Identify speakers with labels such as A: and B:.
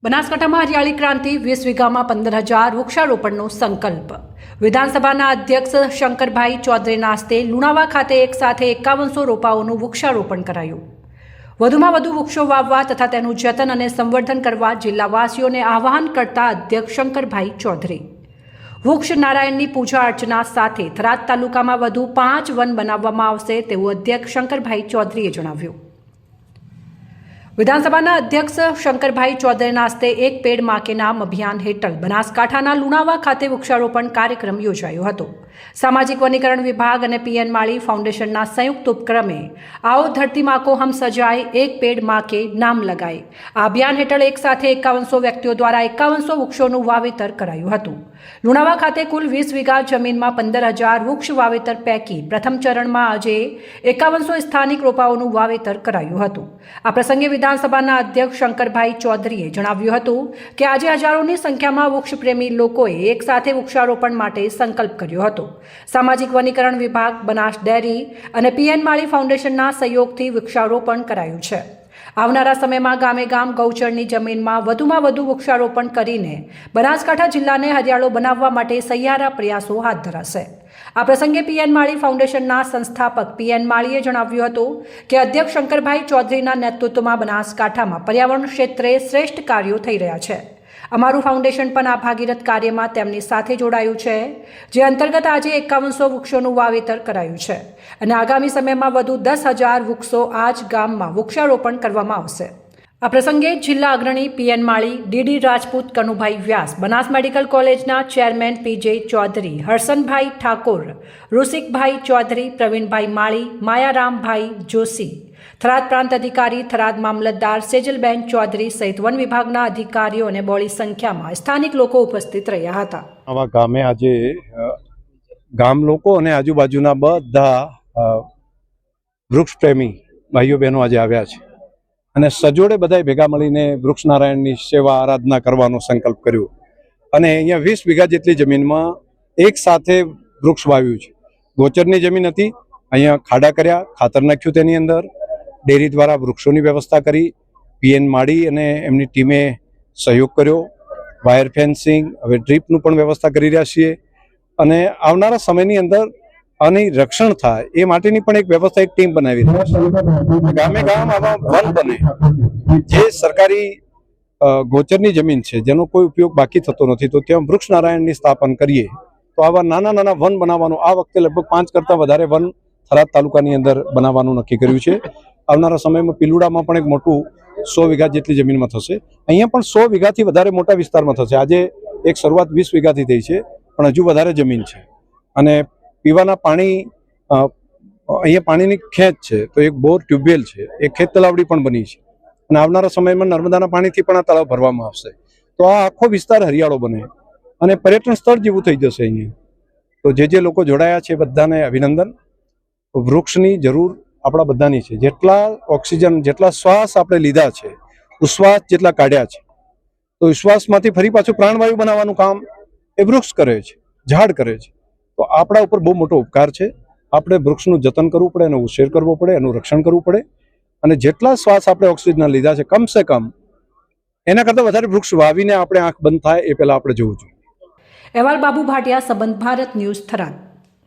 A: બનાસકાંઠામાં હરિયાળી ક્રાંતિ 20 વીઘામાં 15,000 વૃક્ષારોપણનો સંકલ્પ। વિધાનસભાના અધ્યક્ષ શંકરભાઈ ચૌધરીના હસ્તે લુણાવા ખાતે એક સાથે 5100 રોપાઓનું વૃક્ષારોપણ કરાયું। વધુમાં વધુ વૃક્ષો વાવવા તથા તેનું જતન અને સંવર્ધન કરવા જિલ્લાવાસીઓને આહવાન કરતા અધ્યક્ષ શંકરભાઈ ચૌધરી વૃક્ષ નારાયણની પૂજા અર્ચના સાથે થરાદ તાલુકામાં વધુ 5 વન બનાવવામાં આવશે તેવું અધ્યક્ષ શંકરભાઈ ચૌધરીએ જણાવ્યું। વિધાનસભાના અધ્યક્ષ શંકરભાઈ ચૌધરીના હસ્તે એક પેડ માં કે નામ અભિયાન હેઠળ બનાસકાંઠાના લુણાવા ખાતે વૃક્ષારોપણ કાર્યક્રમ યોજાયો હતો। સામાજિક વનીકરણ વિભાગ અને પીએન માળી ફાઉન્ડેશનના સંયુક્ત ઉપક્રમે आओ धरती माँ को हम सजाए एक पेड़ माँ के नाम लगाए આ અભિયાન હેઠળ એક સાથે 5100 વ્યક્તિઓ દ્વારા 5100 વૃક્ષોનું વાવેતર કરાયું હતું। લુણાવા ખાતે કુલ 20 વીઘા જમીનમાં 15,000 વૃક્ષ વાવેતર પૈકી પ્રથમ ચરણમાં આજે 5100 સ્થાનિક રોપાઓનું વાવેતર કરાયું હતું। આ પ્રસંગે વિધાનસભાના અધ્યક્ષ શંકરભાઈ ચૌધરીએ જણાવ્યું હતું કે આજે હજારોની સંખ્યામાં વૃક્ષપ્રેમી લોકોએ એક સાથે વૃક્ષારોપણ માટે સંકલ્પ કર્યો હતો। સામાજિક વનીકરણ વિભાગ, બનાસ ડેરી અને પીએન માળી ફાઉન્ડેશનના સહયોગથી વૃક્ષારોપણ કરાયું છે। આવનારા સમયમાં ગામે ગામ ગૌચરની જમીનમાં વધુમાં વધુ વૃક્ષારોપણ કરીને બનાસકાંઠા જિલ્લાને હરિયાળો બનાવવા માટે સહિયારા પ્રયાસો હાથ ધરાશે। આ પ્રસંગે પીએન માળી ફાઉન્ડેશનના સંસ્થાપક પીએન માળીએ જણાવ્યું હતું કે અધ્યક્ષ શંકરભાઈ ચૌધરીના નેતૃત્વમાં બનાસકાંઠામાં પર્યાવરણ ક્ષેત્રે શ્રેષ્ઠ કાર્યો થઈ રહ્યા છે। અમારું ફાઉન્ડેશન પણ આ ભાગીરથ કાર્યમાં તેમની સાથે જોડાયું છે, જે અંતર્ગત આજે 5100 વૃક્ષોનું વાવેતર કરાયું છે અને આગામી સમયમાં વધુ 10,000 વૃક્ષો આ જ ગામમાં વૃક્ષારોપણ કરવામાં આવશે। આ પ્રસંગે જિલ્લા અગ્રણી પીએન માળી, ડીડી રાજપૂત, કનુભાઈ વ્યાસ, બનાસ મેડિકલ કોલેજના ચેરમેન પીજે ચૌધરી, હરસનભાઈ ઠાકોર, ઋષિકભાઈ ચૌધરી, પ્રવીણભાઈ માળી, માયારામભાઈ જોશી, થરાદ પ્રાંત અધિકારી, થરાદ મામલતદાર સેજલબેન ચૌધરી સહિત વન વિભાગના અધિકારીઓ અને બહોળી સંખ્યામાં સ્થાનિક લોકો ઉપસ્થિત રહ્યા હતા।
B: આવા ગામે આજે ગામ લોકો અને આજુબાજુના બધા વૃક્ષ પ્રેમી ભાઈઓ બહેનો આજે આવ્યા છે અને સજોડે બધાએ ભેગા મળીને વૃક્ષ નારાયણની સેવા આરાધના કરવાનો સંકલ્પ કર્યો અને અહીંયા 20 વીઘા જેટલી જમીનમાં એક સાથે વૃક્ષ વાવ્યું છે। ગોચરની જમીન હતી, અહીંયા ખાડા કર્યા, ખાતર નાખ્યું, તેની અંદર ડેરી દ્વારા વૃક્ષોની વ્યવસ્થા કરી, પીએન માળી અને એમની ટીમે સહયોગ કર્યો, વાયર ફેન્સિંગ, હવે ડ્રીપનું પણ વ્યવસ્થા કરી રહ્યા છીએ અને આવનારા સમયની અંદર આની રક્ષણ થાય એ માટેની પણ એક વ્યવસ્થા, એક ટીમ બનાવી છે। ગામે ગામ આવા વન બને, જે સરકારી ગોચરની જમીન છે જેનો કોઈ ઉપયોગ બાકી થતો નથી, તો ત્યાં વૃક્ષ નારાયણની સ્થાપન કરીએ તો આવા નાના નાના વન બનાવવાનું આ વખતે લગભગ 5 કરતાં વધારે વન થરાદ તાલુકાની અંદર બનાવવાનું નક્કી કર્યું છે। આવનારા સમયમાં પિલુડામાં પણ એક મોટું 100 વીઘા જેટલી જમીનમાં થશે, અહીંયા પણ 100 વીઘાથી વધારે મોટા વિસ્તારમાં થશે। આજે એક શરૂઆત 20 વીઘાથી થઈ છે, પણ હજુ વધારે જમીન છે અને પીવાના પાણી, અહીંયા પાણીની ખેંચ છે તો એક બોર ટ્યુબવેલ છે, એક ખેત તલાવડી પણ બની છે અને આવનારા સમયમાં નર્મદાના પાણીથી પણ આ તળાવ ભરવામાં આવશે, તો આ આખો વિસ્તાર હરિયાળો બને અને પર્યટન સ્થળ જેવું થઈ જશે અહીંયા। તો જે લોકો જોડાયા છે બધાને અભિનંદન। વૃક્ષની જરૂર આપણા બધાની છે, જેટલા ઓક્સિજન, જેટલા શ્વાસ આપણે લીધા છે, ઉશ્વાસ જેટલા કાઢ્યા છે, તો ઉશ્વાસમાંથી ફરી પાછું પ્રાણવાયુ બનાવવાનું કામ એ વૃક્ષ કરે છે, ઝાડ કરે છે। તો આપણા ઉપર બહુ મોટો ઉપકાર છે, આપણે વૃક્ષનું જતન કરવું પડે, એનો ઉછેર કરવો પડે, એનું રક્ષણ કરવું પડે અને જેટલા શ્વાસ આપણે ઓક્સિજનના લીધા છે કમસે કમ એના કરતાં વધારે વૃક્ષ વાવીને આપણે આંખ બંધ થાય એ પહેલાં આપણે જોવું જોઈએ।
A: અહેવાલ બાબુ ભાટિયા, સંબંધ ભારત ન્યૂઝ, થરાદ।